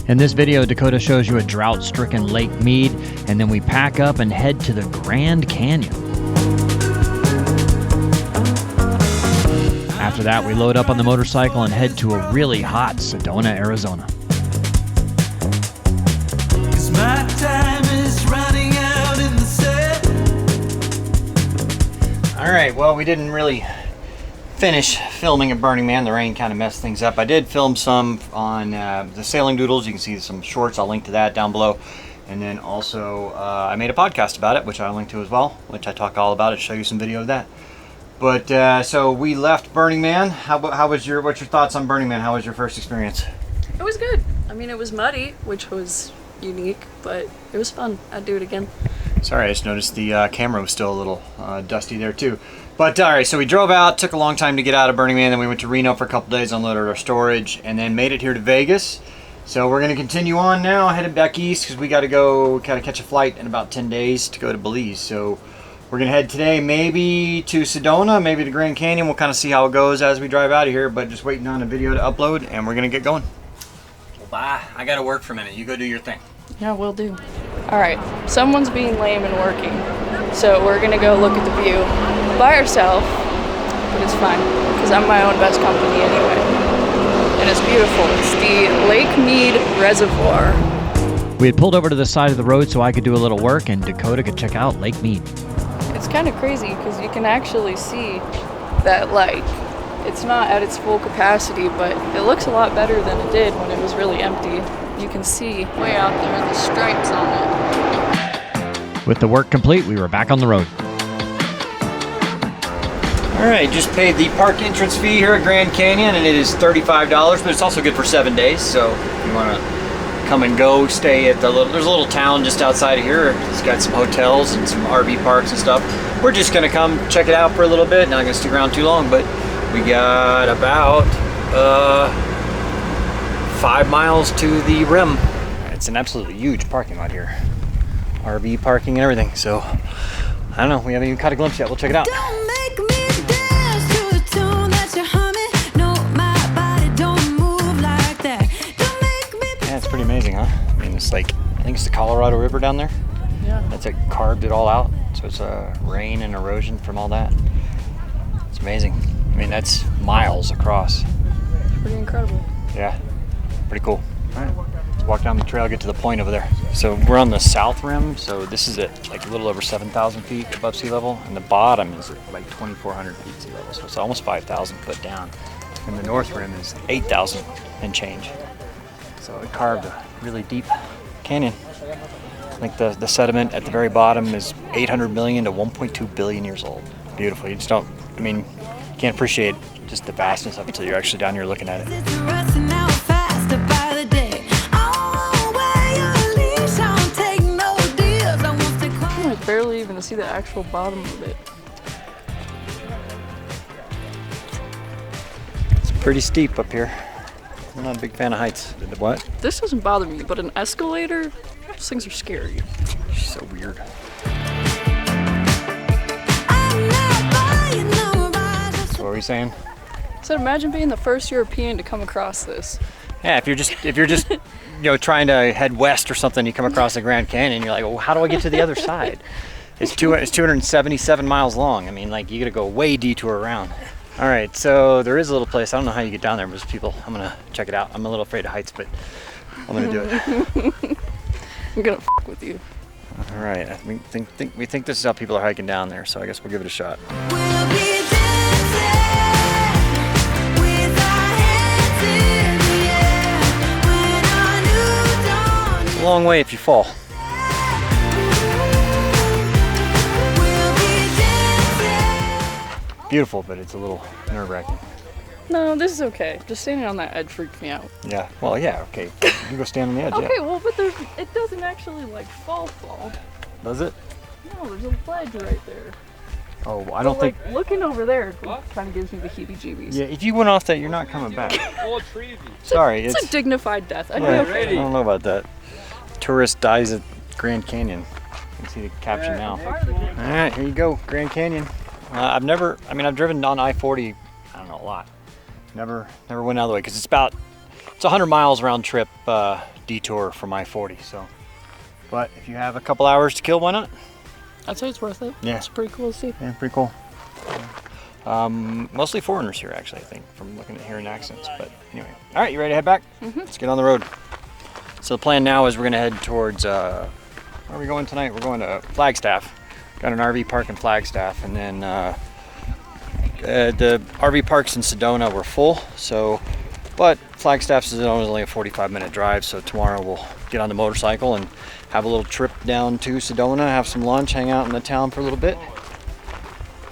In this video, Dakota shows you a drought-stricken Lake Meade, and then we pack up and head to the Grand Canyon. After that, we load up on the motorcycle and head to a really hot Sedona, Arizona. My time is running out in the set. All right, well, we didn't really finish filming a Burning Man. The rain kind of messed things up. I did film some on the sailing doodles. You can see some shorts. I'll link to that down below. And then also I made a podcast about it, which I'll link to as well, which I talk all about it, show you some video of that. But so we left Burning Man. What's your thoughts on Burning Man? How was your first experience? It was good. I mean, it was muddy, which was unique, but it was fun. I'd do it again. Sorry, I just noticed the camera was still a little dusty there too. But all right, so we drove out, took a long time to get out of Burning Man, then we went to Reno for a couple days, unloaded our storage, and then made it here to Vegas. So we're gonna continue on now, headed back east, because we gotta go kind of catch a flight in about 10 days to go to Belize. So we're gonna head today maybe to Sedona, maybe to Grand Canyon. We'll kind of see how it goes as we drive out of here, but just waiting on a video to upload, and we're gonna get going. Well, bye, I gotta work for a minute. You go do your thing. Yeah, will do. All right, someone's being lame and working, so we're gonna go look at the view by ourselves, but it's fine, because I'm my own best company anyway. And it's beautiful. It's the Lake Meade Reservoir. We had pulled over to the side of the road so I could do a little work, and Dakota could check out Lake Meade. It's kind of crazy, because you can actually see that lake. It's not at its full capacity, but it looks a lot better than it did when it was really empty. You can see way out there the stripes on it. With the work complete, we were back on the road. All right, just paid the park entrance fee here at Grand Canyon, and it is $35, but it's also good for 7 days. So if you want to come and go, stay at there's a little town just outside of here. It's got some hotels and some RV parks and stuff. We're just gonna come check it out for a little bit. Not gonna stick around too long, but we got about 5 miles to the rim. It's an absolutely huge parking lot here. RV parking and everything. So I don't know, we haven't even caught a glimpse yet. We'll check it out. Don't make me dance to the tune that you're humming. No, my body don't move like that. Don't make me. Yeah, it's pretty amazing, huh? I mean, it's like, I think it's the Colorado River down there. Yeah. That's like carved it all out. So it's rain and erosion from all that. It's amazing. I mean, that's miles across. It's pretty incredible. Yeah, pretty cool. All right, let's walk down the trail, get to the point over there. So we're on the south rim, so this is at like a little over 7,000 feet above sea level, and the bottom is at like 2,400 feet sea level, so it's almost 5,000 foot down. And the north rim is 8,000 and change. So it carved a really deep canyon. I think the sediment at the very bottom is 800 million to 1.2 billion years old. Beautiful. You just don't, I mean, you can't appreciate just the vastness of it until you're actually down here looking at it. It's rusting out faster by the day. Oh, where your leash, I don't take no deals. I want to call. I can barely even see the actual bottom of it. It's pretty steep up here. I'm not a big fan of heights. What? This doesn't bother me, but an escalator, those things are scary. She's so weird. I'm not buying no rides. So what were you saying? So imagine being the first European to come across this. Yeah, if you're just trying to head west or something, you come across the Grand Canyon, you're like, well, how do I get to the other side? It's 277 miles long. I mean, like, you gotta go way detour around. All right, so there is a little place. I don't know how you get down there, but there's people. I'm gonna check it out. I'm a little afraid of heights, but I'm gonna do it. I'm gonna with you. All right, we think this is how people are hiking down there, so I guess we'll give it a shot. We'll be dancing with our hands in the air when our new dawn. It's a long way if you fall. We'll be dancing. Beautiful, but it's a little nerve-wracking. No, this is okay. Just standing on that edge freaked me out. Yeah, well, yeah, okay. You can go stand on the edge, Okay, yeah. well, but it doesn't actually like fall. Does it? No, there's a ledge right there. Oh, I don't think... Like, looking over there kind of gives me the heebie-jeebies. Yeah, if you went off that, you're not coming back. Sorry, It's a dignified death. I'd yeah, be okay. I don't know about that. Tourist dies at Grand Canyon. You can see the caption now. All right, here you go, Grand Canyon. I've driven on I-40, I don't know, a lot. Never went out of the way, because it's 100 miles round trip detour from I-40. So, but if you have a couple hours to kill, why not? I'd say it's worth it. Yeah. It's pretty cool to see. Yeah, pretty cool. Mostly foreigners here, actually, I think, from looking at hearing accents. But anyway, all right, you ready to head back? Let's get on the road. So the plan now is we're gonna head towards, where are we going tonight? We're going to Flagstaff. Got an RV park in Flagstaff, and then the RV parks in Sedona were full. So, but Flagstaff to Sedona is only a 45-minute drive. So tomorrow we'll get on the motorcycle and have a little trip down to Sedona, have some lunch, hang out in the town for a little bit,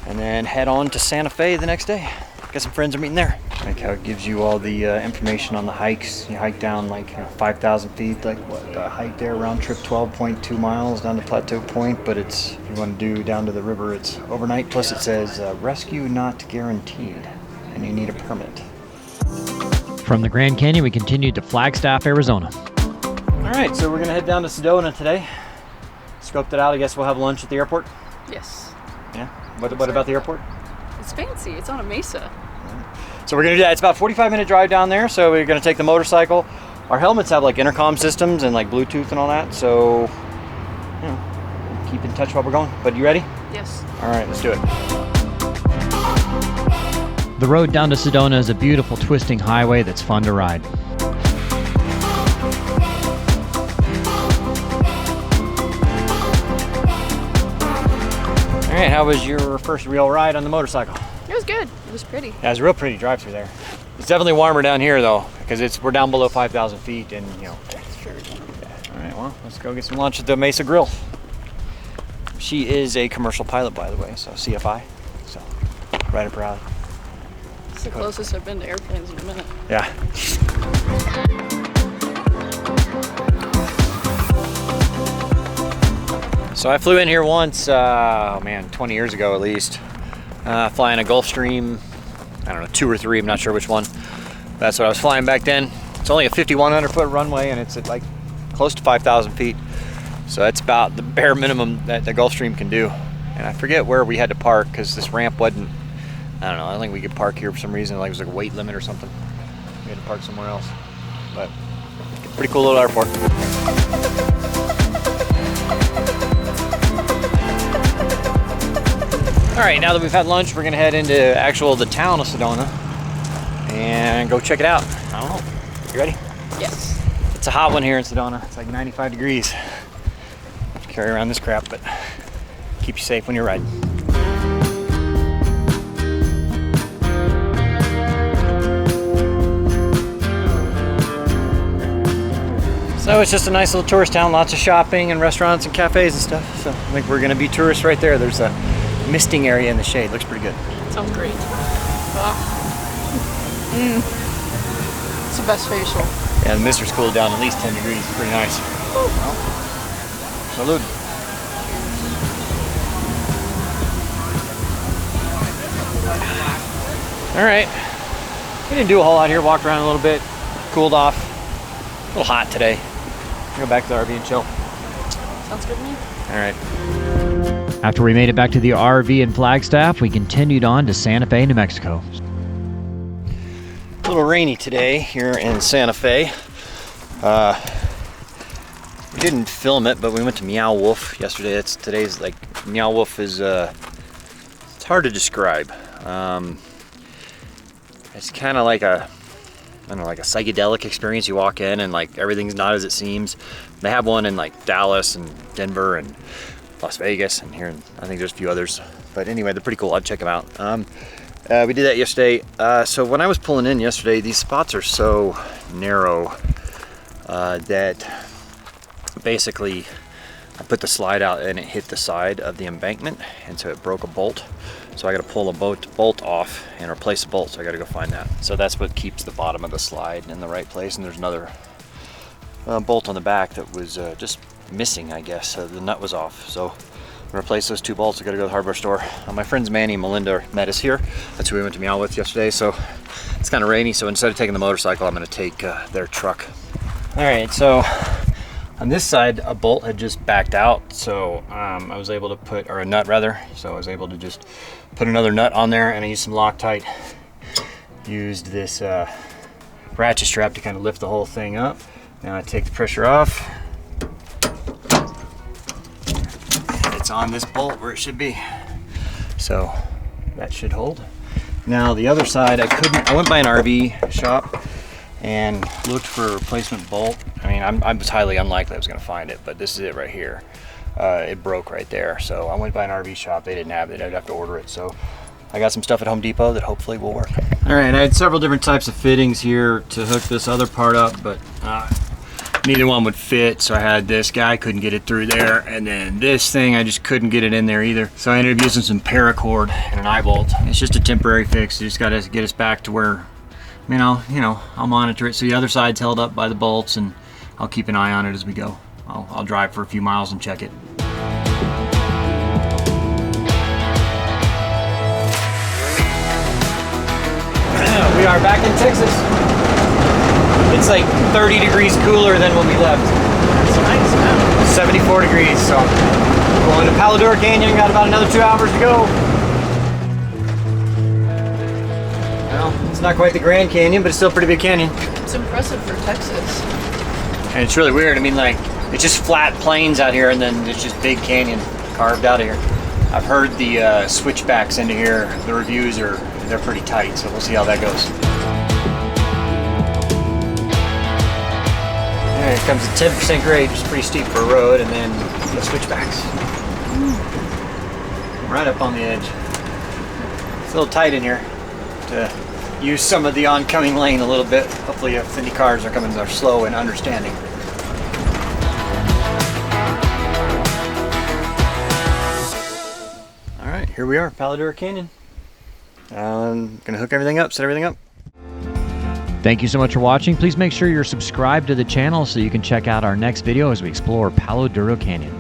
and then head on to Santa Fe the next day. Got some friends are meeting there. Like how it gives you all the information on the hikes. You hike down like 5,000 feet, like what, hike there, round trip 12.2 miles down to Plateau Point, but it's, if you want to do down to the river, it's overnight, plus it says rescue not guaranteed, and you need a permit. From the Grand Canyon, we continued to Flagstaff, Arizona. All right, so we're gonna head down to Sedona today. Scoped it out, I guess we'll have lunch at the airport. Yes. Yeah, what about the airport? It's fancy. It's on a mesa. So we're gonna do that. It's about a 45-minute drive down there. So we're gonna take the motorcycle. Our helmets have like intercom systems and like Bluetooth and all that. So, you know, keep in touch while we're going. But you ready? Yes. All right, let's do it. The road down to Sedona is a beautiful twisting highway that's fun to ride. All right, how was your first real ride on the motorcycle? It was good. It was pretty. Yeah, it's a real pretty drive through there. It's definitely warmer down here though, because we're down below 5,000 feet, and you know. All right, well, let's go get some lunch at the Mesa Grill. She is a commercial pilot, by the way, so CFI. So, right up her alley. It's the closest I've been to airplanes in a minute. Yeah. So I flew in here once, oh man, 20 years ago at least, flying a Gulfstream, I don't know, 2 or 3, I'm not sure which one. That's what I was flying back then. It's only a 5,100 foot runway, and it's at like close to 5,000 feet. So that's about the bare minimum that the Gulfstream can do. And I forget where we had to park, because this ramp wasn't, I don't know, I don't think we could park here for some reason, like it was like a weight limit or something. We had to park somewhere else. But pretty cool little airport. All right, now that we've had lunch, we're gonna head into the town of Sedona and go check it out. I don't know, you ready? Yes. It's a hot one here in Sedona. It's like 95 degrees. Carry around this crap, but keep you safe when you're riding. So it's just a nice little tourist town, lots of shopping and restaurants and cafes and stuff. So I think we're gonna be tourists right there. There's a misting area in the shade. Looks pretty good. Sounds great. It's the best facial. Yeah, the mister's cooled down at least 10 degrees. It's pretty nice. Well, salud. All right. We didn't do a whole lot here. Walked around a little bit, cooled off. A little hot today. Go back to the RV and chill. Sounds good to me. All right. After we made it back to the RV in Flagstaff, we continued on to Santa Fe, New Mexico. A little rainy today here in Santa Fe. We didn't film it, but we went to Meow Wolf yesterday. Today's like, Meow Wolf is, it's hard to describe. It's kind of like a psychedelic experience. You walk in and like everything's not as it seems. They have one in like Dallas and Denver and Las Vegas, and here, I think there's a few others. But anyway, they're pretty cool. I'd check them out. We did that yesterday. So when I was pulling in yesterday, these spots are so narrow that basically I put the slide out and it hit the side of the embankment, and so it broke a bolt. So I got to pull a bolt off and replace the bolt. So I got to go find that. So that's what keeps the bottom of the slide in the right place. And there's another bolt on the back that was just missing, I guess. The nut was off. So I'm gonna replace those 2 bolts. I gotta go to the hardware store. My friends Manny and Melinda met us here. That's who we went to Meow with yesterday. So it's kind of rainy. So instead of taking the motorcycle, I'm gonna take their truck. All right, so on this side, a bolt had just backed out. So I was able to or a nut rather. So I was able to just put another nut on there, and I used some Loctite. Used this ratchet strap to kind of lift the whole thing up. Now I take the pressure off. It's on this bolt where it should be. So that should hold. Now the other side, I went by an RV shop and looked for a replacement bolt. I mean, I was highly unlikely I was gonna find it, but this is it right here. It broke right there. So I went by an RV shop, they didn't have it, I'd have to order it. So I got some stuff at Home Depot that hopefully will work. All right, I had several different types of fittings here to hook this other part up, but neither one would fit. So I had this guy, couldn't get it through there. And then this thing, I just couldn't get it in there either. So I ended up using some paracord and an eye bolt. It's just a temporary fix. You just gotta get us back to where, I'll monitor it. So the other side's held up by the bolts, and I'll keep an eye on it as we go. I'll drive for a few miles and check it. We are back in Texas. It's like 30 degrees cooler than when we left. It's nice, man. 74 degrees, so going to Palo Canyon, got about another 2 hours to go. Well, it's not quite the Grand Canyon, but it's still a pretty big canyon. It's impressive for Texas. And it's really weird. I mean, like, it's just flat plains out here, and then it's just big canyon carved out of here. I've heard the switchbacks into here, the reviews they're pretty tight, so we'll see how that goes. Here comes the 10% grade, which is pretty steep for a road, and then the switchbacks. Right up on the edge. It's a little tight in here to use some of the oncoming lane a little bit. Hopefully if any cars are coming, they're slow and understanding. All right, here we are, Palo Canyon. I'm gonna hook everything up, set everything up. Thank you so much for watching. Please make sure you're subscribed to the channel so you can check out our next video as we explore Palo Duro Canyon.